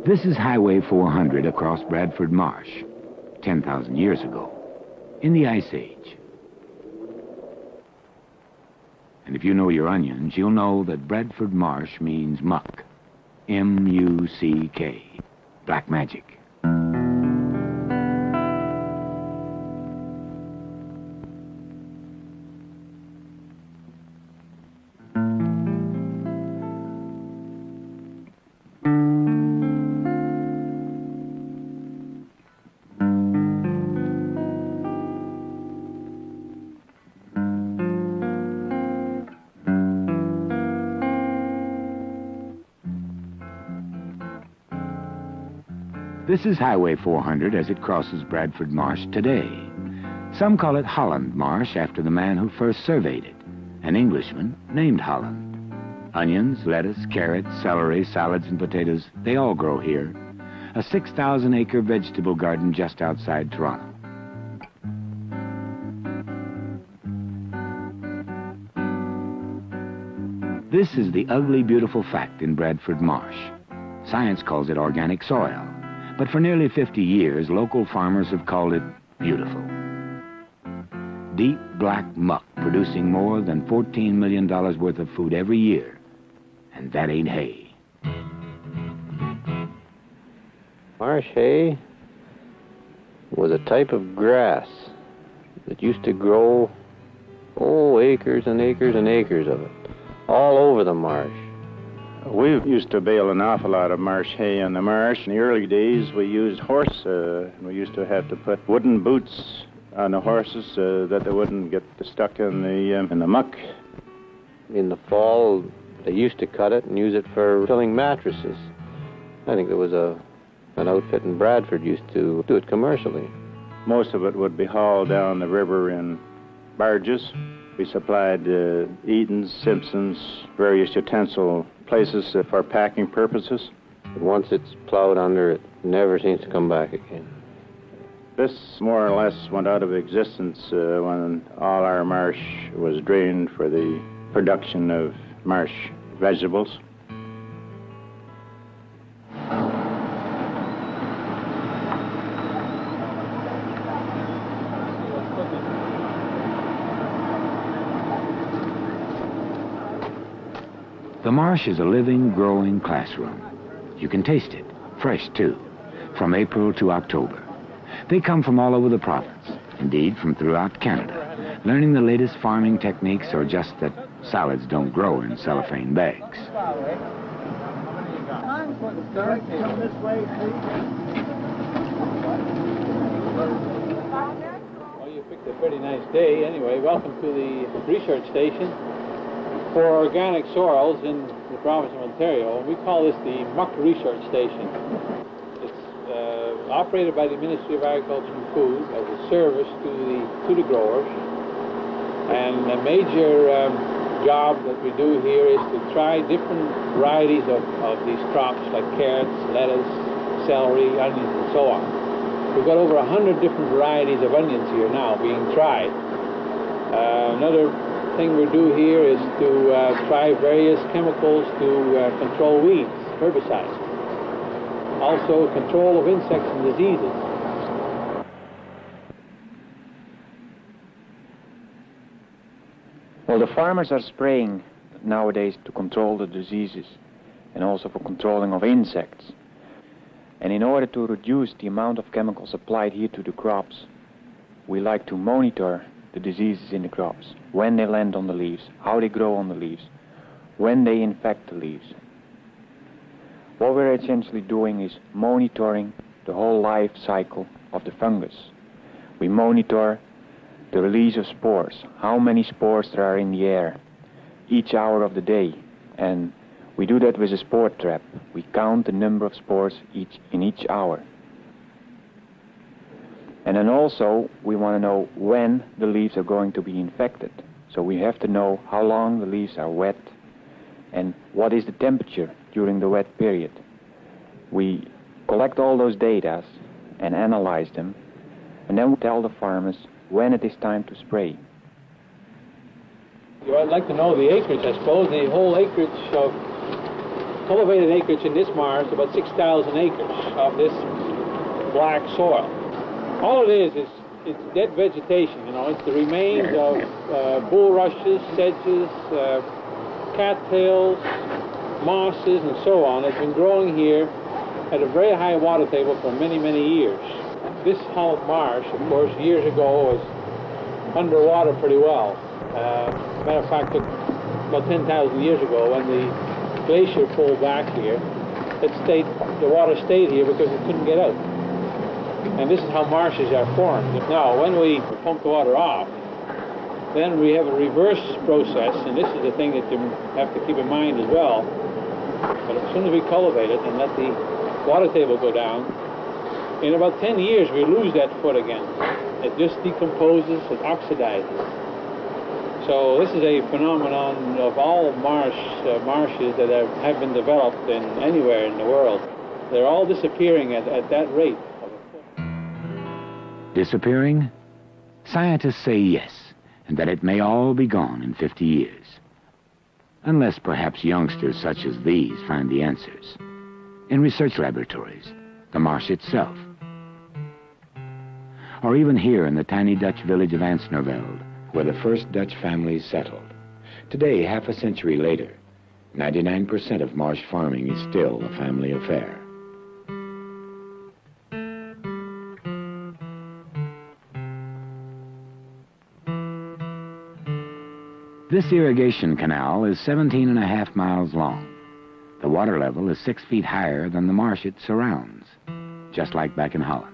This is Highway 400 across Bradford Marsh, 10,000 years ago, in the Ice Age. And if you know your onions, you'll know that Bradford Marsh means muck. M-U-C-K. Black magic. This is Highway 400 as it crosses Bradford Marsh today. Some call it Holland Marsh after the man who first surveyed it, an Englishman named Holland. Onions, lettuce, carrots, celery, salads, and potatoes, they all grow here. A 6,000-acre vegetable garden just outside Toronto. This is the ugly, beautiful fact in Bradford Marsh. Science calls it organic soil. But for nearly 50 years, local farmers have called it beautiful. Deep black muck producing more than $14 million worth of food every year. And that ain't hay. Marsh hay was a type of grass that used to grow, acres and acres and acres of it, all over the marsh. We used to bale an awful lot of marsh hay in the marsh. In the early days, we used horse. We used to have to put wooden boots on the horses that they wouldn't get stuck in the muck. In the fall, they used to cut it and use it for filling mattresses. I think there was an outfit in Bradford used to do it commercially. Most of it would be hauled down the river in barges. We supplied Eaton's, Simpson's, various utensil places for packing purposes. But once it's plowed under, it never seems to come back again. This more or less went out of existence when all our marsh was drained for the production of marsh vegetables. The marsh is a living, growing classroom. You can taste it, fresh too, from April to October. They come from all over the province, indeed from throughout Canada, learning the latest farming techniques or just that salads don't grow in cellophane bags. Well, you picked a pretty nice day. Anyway, welcome to the research station for organic soils in the province of Ontario. We call this the Muck Research Station. It's operated by the Ministry of Agriculture and Food as a service to the growers. And a major job that we do here is to try different varieties of these crops like carrots, lettuce, celery, onions, and so on. We've got over 100 different varieties of onions here now being tried. Another thing we do here is to try various chemicals to control weeds, herbicides. Also control of insects and diseases. Well, the farmers are spraying nowadays to control the diseases and also for controlling of insects. And in order to reduce the amount of chemicals applied here to the crops, we like to monitor the diseases in the crops, when they land on the leaves, how they grow on the leaves, when they infect the leaves. What we're essentially doing is monitoring the whole life cycle of the fungus. We monitor the release of spores, how many spores there are in the air each hour of the day, and we do that with a spore trap. We count the number of spores in each hour. And then also, we want to know when the leaves are going to be infected. So we have to know how long the leaves are wet and what is the temperature during the wet period. We collect all those data and analyze them, and then we tell the farmers when it is time to spray. I'd like to know the acreage, I suppose, the whole acreage of cultivated acreage in this marsh, about 6,000 acres of this black soil. All it is it's dead vegetation, you know. It's the remains of bulrushes, sedges, cattails, mosses, and so on. It's been growing here at a very high water table for many, many years. This Holland Marsh, of course, years ago was underwater pretty well. Matter of fact, about 10,000 years ago, when the glacier pulled back here, the water stayed here because it couldn't get out. And this is how marshes are formed. Now, when we pump the water off, then we have a reverse process, and this is the thing that you have to keep in mind as well. But as soon as we cultivate it and let the water table go down, in about 10 years we lose that foot again. It just decomposes, it oxidizes. So this is a phenomenon of all marshes that have been developed anywhere in the world. They're all disappearing at that rate. Disappearing? Scientists say yes, and that it may all be gone in 50 years. Unless perhaps youngsters such as these find the answers. In research laboratories, the marsh itself. Or even here in the tiny Dutch village of Ansnerveld, where the first Dutch families settled. Today, half a century later, 99% of marsh farming is still a family affair. This irrigation canal is 17.5 miles long. The water level is 6 feet higher than the marsh it surrounds, just like back in Holland.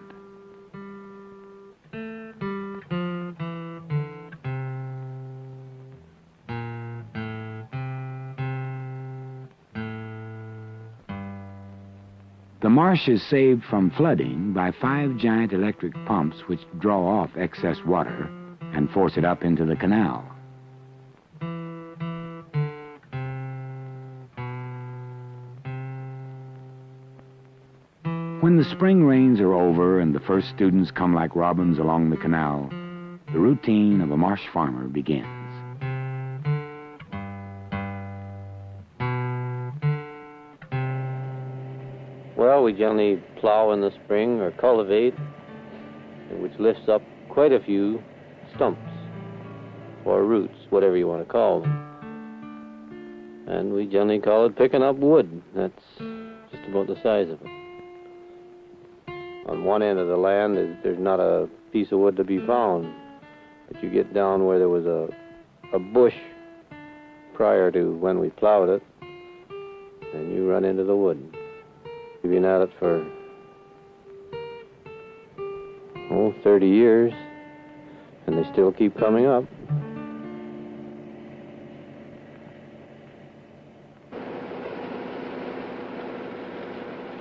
The marsh is saved from flooding by 5 giant electric pumps which draw off excess water and force it up into the canal. When the spring rains are over and the first students come like robins along the canal, the routine of a marsh farmer begins. Well, we generally plow in the spring or cultivate, which lifts up quite a few stumps or roots, whatever you want to call them. And we generally call it picking up wood. That's just about the size of it. On one end of the land, there's not a piece of wood to be found. But you get down where there was a bush prior to when we plowed it, and you run into the wood. We've been at it for, 30 years, and they still keep coming up.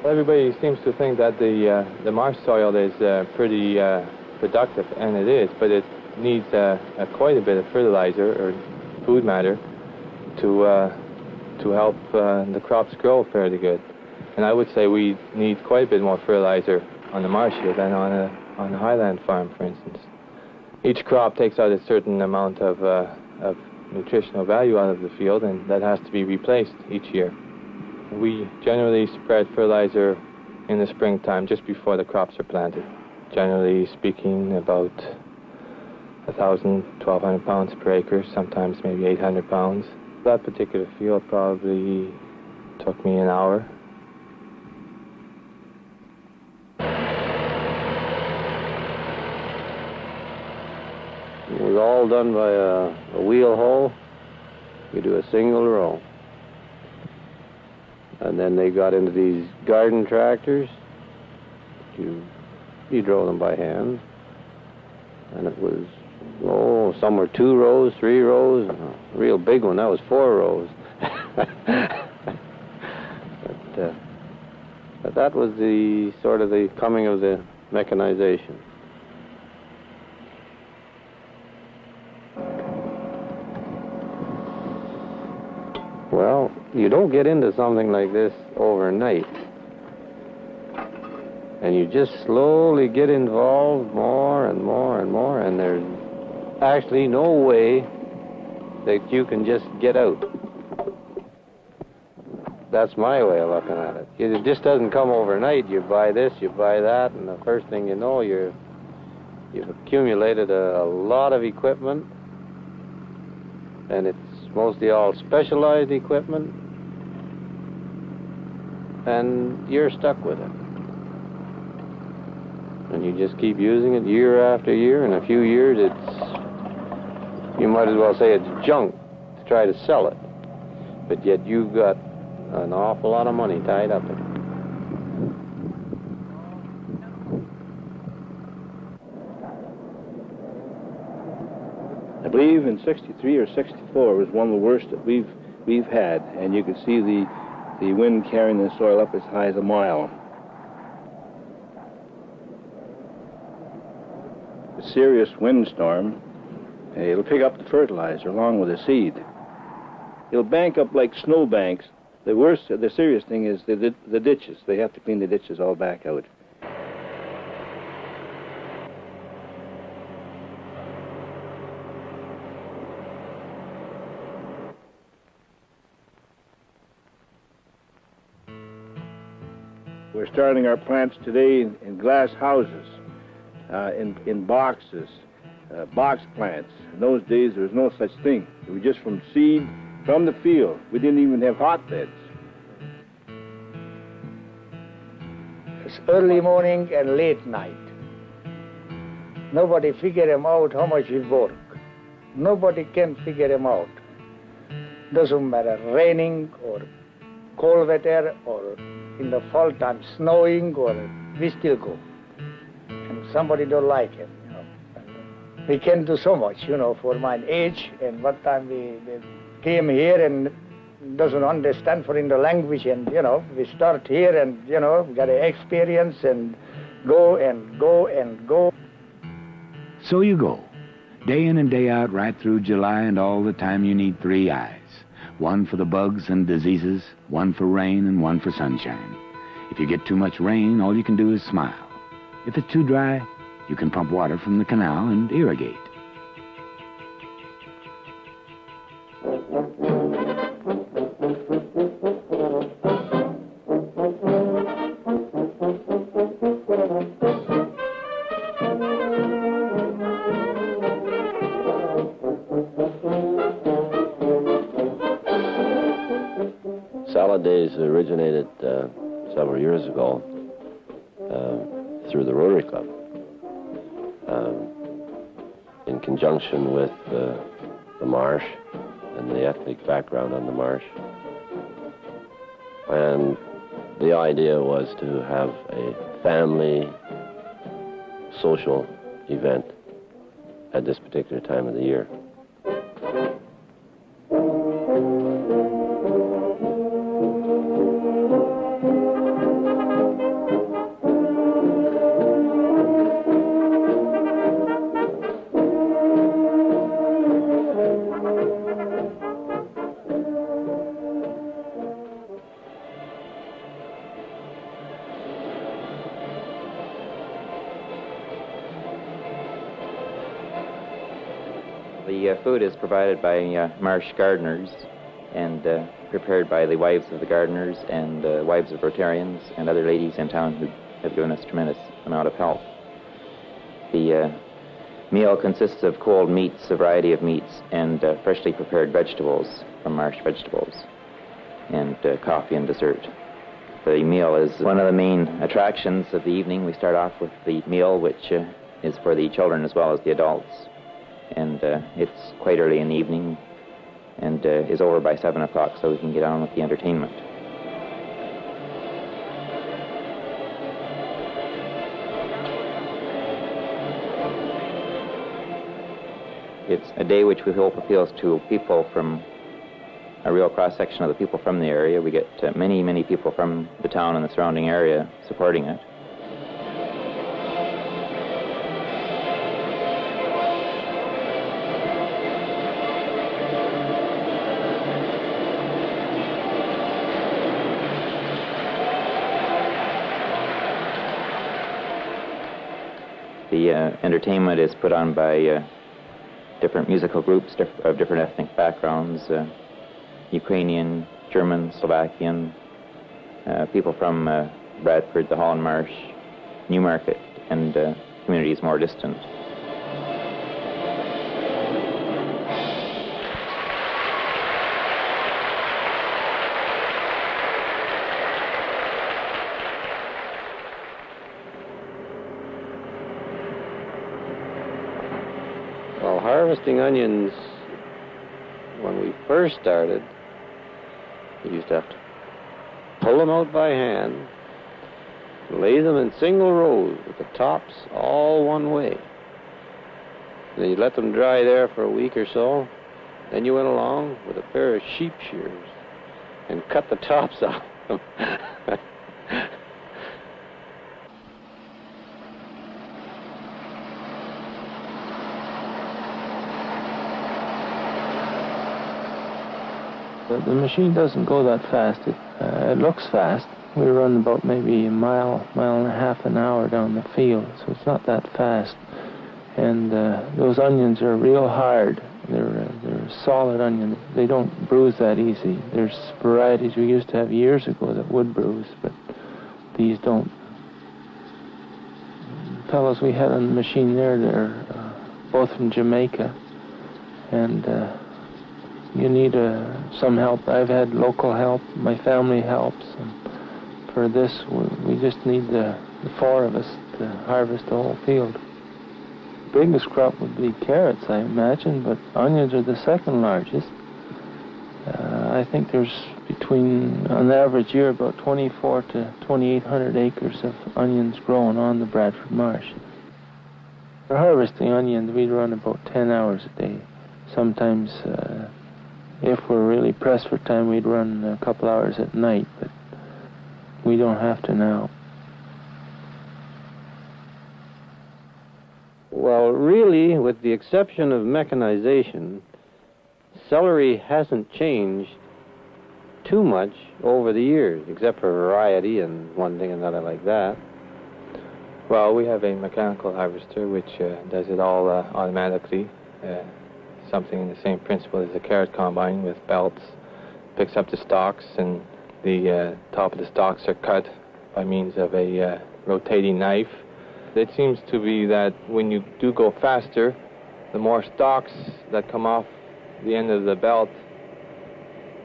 Everybody seems to think that the marsh soil is pretty productive, and it is, but it needs quite a bit of fertilizer or food matter to help the crops grow fairly good. And I would say we need quite a bit more fertilizer on the marsh here than on a highland farm, for instance. Each crop takes out a certain amount of nutritional value out of the field, and that has to be replaced each year. We generally spread fertilizer in the springtime just before the crops are planted. Generally speaking, about 1,000, 1,200 pounds per acre, sometimes maybe 800 pounds. That particular field probably took me an hour. It was all done by a wheel hoe. You do a single row. And then they got into these garden tractors. You drove them by hand. And it was, some were 2 rows, 3 rows. A real big one, that was 4 rows. But that was the sort of the coming of the mechanization. Well, you don't get into something like this overnight. And you just slowly get involved more and more and more, and there's actually no way that you can just get out. That's my way of looking at it. It just doesn't come overnight. You buy this, you buy that, and the first thing you know, you've accumulated a lot of equipment, and it's mostly all specialized equipment, and you're stuck with it. And you just keep using it year after year. In a few years, you might as well say it's junk to try to sell it. But yet you've got an awful lot of money tied up in it. I believe in 63 or 64 was one of the worst that we've had, and you could see the wind carrying the soil up as high as a mile. A serious windstorm, it'll pick up the fertilizer along with the seed. It'll bank up like snowbanks. The serious thing is the ditches. They have to clean the ditches all back out. We're starting our plants today in glass houses, in boxes, box plants. In those days, there was no such thing. It was just from seed, from the field. We didn't even have hotbeds. It's early morning and late night. Nobody figure him out how much he work. Nobody can figure him out. Doesn't matter raining or cold weather or in the fall time snowing, or we still go. And somebody don't like him, you know. We can do so much, you know, for my age, and what time we came here and doesn't understand for in the language, and, you know, we start here and, you know, got an experience and go and go and go. So you go, day in and day out, right through July, and all the time you need 3 eyes. One for the bugs and diseases, one for rain, and one for sunshine. If you get too much rain, all you can do is smile. If it's too dry, you can pump water from the canal and irrigate. Salad days originated several years ago through the Rotary Club in conjunction with the marsh and the ethnic background on the marsh. And the idea was to have a family social event at this particular time of the year. The food is provided by marsh gardeners and prepared by the wives of the gardeners and wives of Rotarians and other ladies in town who have given us tremendous amount of help. The meal consists of cold meats, a variety of meats, and freshly prepared vegetables from marsh vegetables, and coffee and dessert. The meal is one of the main attractions of the evening. We start off with the meal, which is for the children as well as the adults. And it's quite early in the evening and is over by 7 o'clock, so we can get on with the entertainment. It's a day which we hope appeals to people from a real cross-section of the people from the area. We get many, many people from the town and the surrounding area supporting it. The entertainment is put on by different musical groups of different ethnic backgrounds. Ukrainian, German, Slovakian, people from Bradford, the Holland Marsh, Newmarket, and communities more distant. Well, harvesting onions, when we first started, you used to have to pull them out by hand, lay them in single rows with the tops all one way. Then you let them dry there for a week or so. Then you went along with a pair of sheep shears and cut the tops off them. The machine doesn't go that fast. It looks fast. We run about maybe a mile and a half an hour down the field, so it's not that fast. And those onions are real hard. They're solid onions. They don't bruise that easy. There's varieties we used to have years ago that would bruise, but these don't. The fellows we had on the machine there, they're both from Jamaica, and you need some help. I've had local help. My family helps. And for this, we just need the four of us to harvest the whole field. The biggest crop would be carrots, I imagine, but onions are the second largest. I think there's between, on average year, about 24 to 2,800 acres of onions grown on the Bradford Marsh. For harvesting onions, we run about 10 hours a day. Sometimes, if we're really pressed for time, we'd run a couple hours at night, but we don't have to now. Well, really, with the exception of mechanization, celery hasn't changed too much over the years, except for variety and one thing and another like that. Well, we have a mechanical harvester which does it all automatically. Something in the same principle as a carrot combine with belts. Picks up the stalks, and the top of the stalks are cut by means of a rotating knife. It seems to be that when you do go faster, the more stalks that come off the end of the belt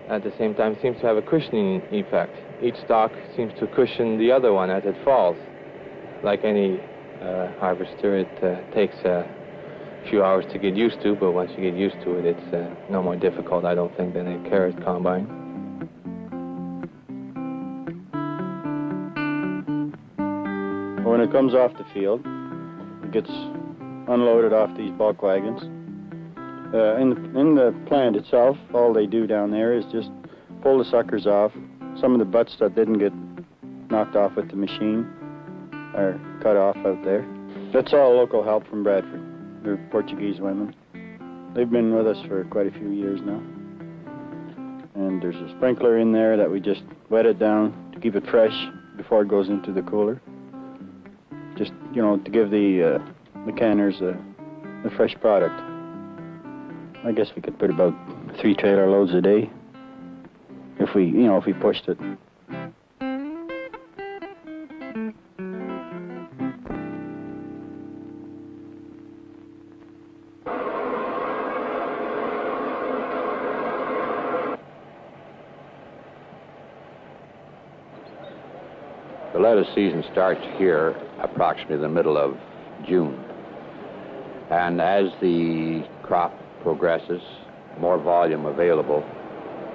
at the same time seems to have a cushioning effect. Each stalk seems to cushion the other one as it falls. Like any harvester, it takes a few hours to get used to, but once you get used to it, it's no more difficult, I don't think, than a carrot combine. When it comes off the field, it gets unloaded off these bulk wagons. In the plant itself, all they do down there is just pull the suckers off. Some of the butts that didn't get knocked off with the machine are cut off out there. That's all local help from Bradford. They're Portuguese women. They've been with us for quite a few years now. And there's a sprinkler in there that we just wet it down to keep it fresh before it goes into the cooler. Just, you know, to give the canners a fresh product. I guess we could put about 3 trailer loads a day if we pushed it. The lettuce season starts here approximately the middle of June. And as the crop progresses, more volume available,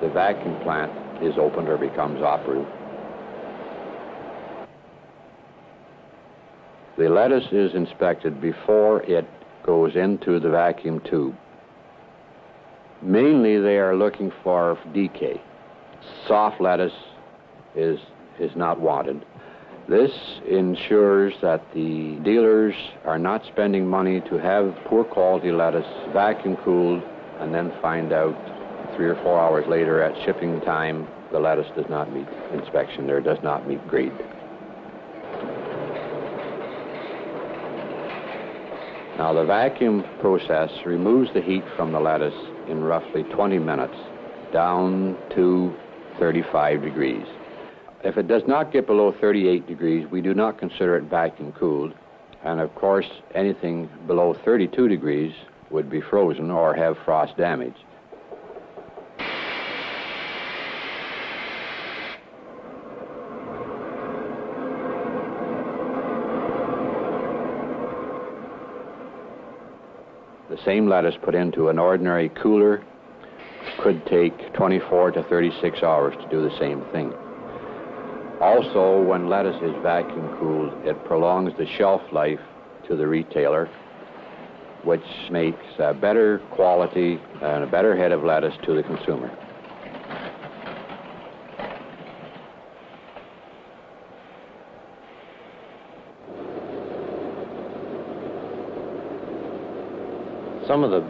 the vacuum plant is opened or becomes operative. The lettuce is inspected before it goes into the vacuum tube. Mainly they are looking for decay. Soft lettuce is not wanted. This ensures that the dealers are not spending money to have poor quality lettuce vacuum cooled and then find out 3 or 4 hours later at shipping time the lettuce does not meet inspection or does not meet grade. Now the vacuum process removes the heat from the lettuce in roughly 20 minutes down to 35 degrees. If it does not get below 38 degrees, we do not consider it vacuum cooled. And of course, anything below 32 degrees would be frozen or have frost damage. The same lettuce put into an ordinary cooler could take 24 to 36 hours to do the same thing. Also, when lettuce is vacuum cooled, it prolongs the shelf life to the retailer, which makes a better quality and a better head of lettuce to the consumer. Some of the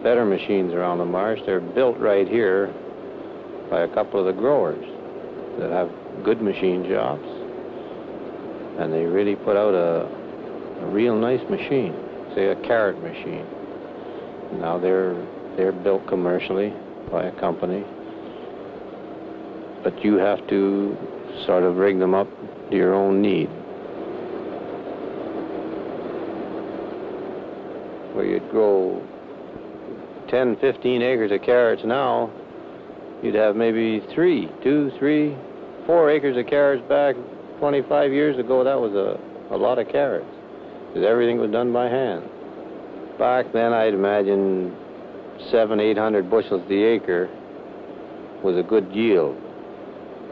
better machines around the marsh, they're built right here by a couple of the growers that have good machine jobs, and they really put out a real nice machine, say a carrot machine. Now they're built commercially by a company, but you have to sort of rig them up to your own need. Where you'd grow 10, 15 acres of carrots now, you'd have maybe 2, 3, 4 acres of carrots back 25 years ago. That was a lot of carrots, because everything was done by hand. Back then, I'd imagine 700, 800 bushels the acre was a good yield,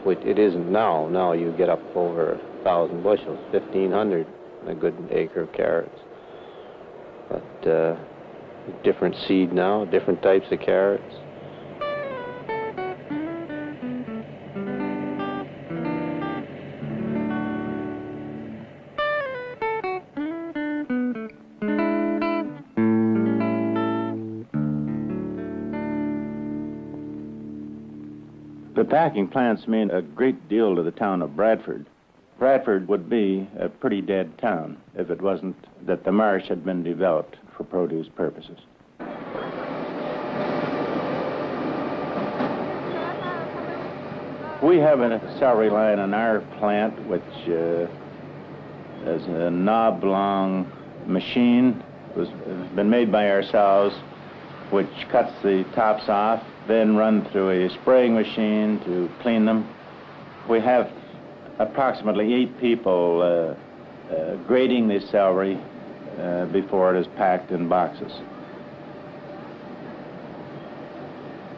which it isn't now. Now you get up over 1,000 bushels, 1,500, a good acre of carrots. But different seed now, different types of carrots. The packing plants mean a great deal to the town of Bradford. Bradford would be a pretty dead town if it wasn't that the marsh had been developed for produce purposes. We have a celery line on our plant which is a knob-long machine. It's been made by ourselves, which cuts the tops off, then run through a spraying machine to clean them. We have approximately 8 people grading the celery before it is packed in boxes.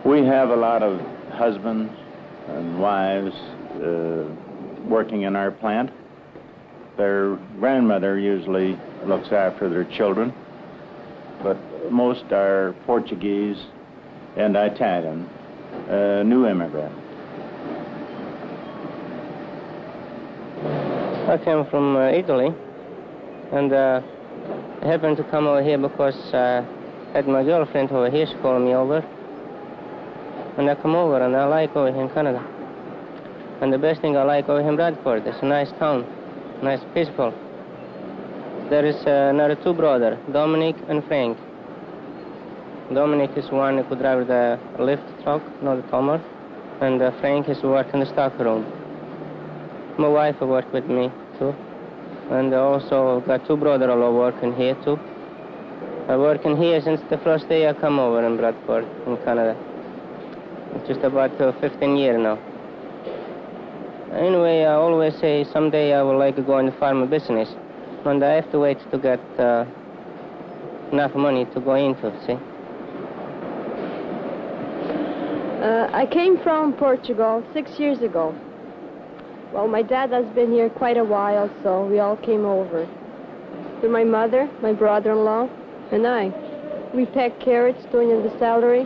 We have a lot of husbands and wives working in our plant. Their grandmother usually looks after their children, but most are Portuguese and Italian, new immigrant. I came from Italy, and I happened to come over here because I had my girlfriend over here. She called me over, and I come over, and I like over here in Canada. And the best thing I like over here in Bradford, it's a nice town, nice, peaceful. There is another 2 brothers, Dominic and Frank. Dominic is one who could drive the lift truck, not the Tomer, and Frank is work in the stock room. My wife worked with me too, and also got 2 brothers all working here too. I working here since the first day I come over in Bradford, in Canada. It's just about 15 years now. Anyway, I always say someday I would like to go in the farm business, and I have to wait to get enough money to go into, see. I came from Portugal 6 years ago. Well, my dad has been here quite a while, so we all came over. With my mother, my brother-in-law, and I. We packed carrots, throwing in the celery,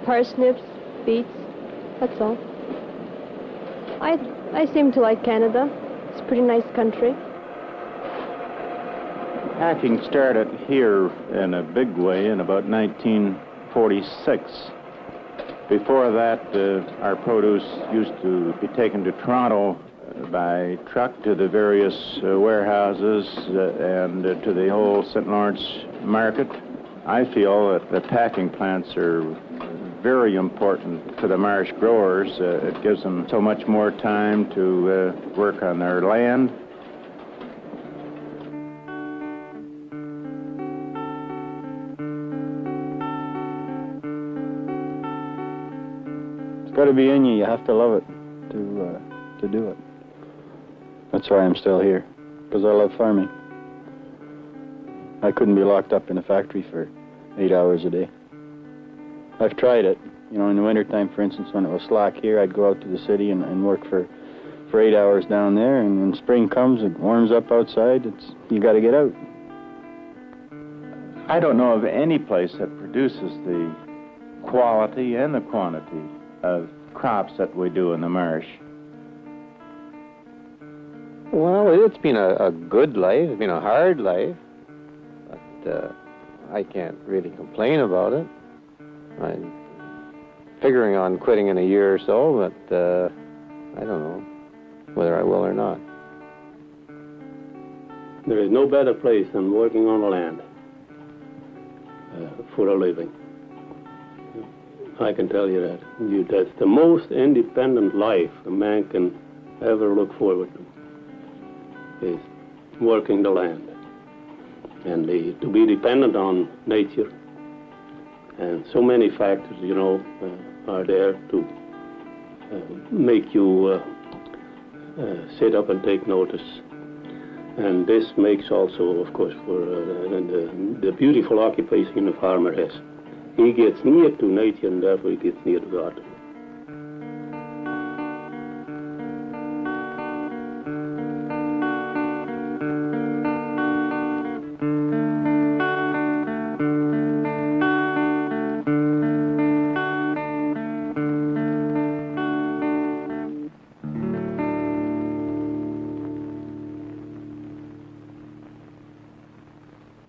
parsnips, beets, that's all. I seem to like Canada. It's a pretty nice country. Packing started here in a big way in about 1946. Before that, our produce used to be taken to Toronto by truck to the various warehouses and to the whole St. Lawrence market. I feel that the packing plants are very important to the marsh growers. It gives them so much more time to work on their land. It's got to be in you. You have to love it to do it. That's why I'm still here, because I love farming. I couldn't be locked up in a factory for 8 hours a day. I've tried it. You know, in the wintertime, for instance, when it was slack here, I'd go out to the city and work for 8 hours down there, and when spring comes, it warms up outside, you got to get out. I don't know of any place that produces the quality and the quantity of crops that we do in the marsh. Well, it's been a good life. It's been a hard life, but I can't really complain about it. I'm figuring on quitting in a year or so, but I don't know whether I will or not. There is no better place than working on the land for a living. I can tell you that. That's the most independent life a man can ever look forward to, is working the land. And to be dependent on nature. And so many factors, you know, are there to make you sit up and take notice. And this makes also, of course, for the beautiful occupation the farmer has. He gets near to nature and therefore he gets near to God.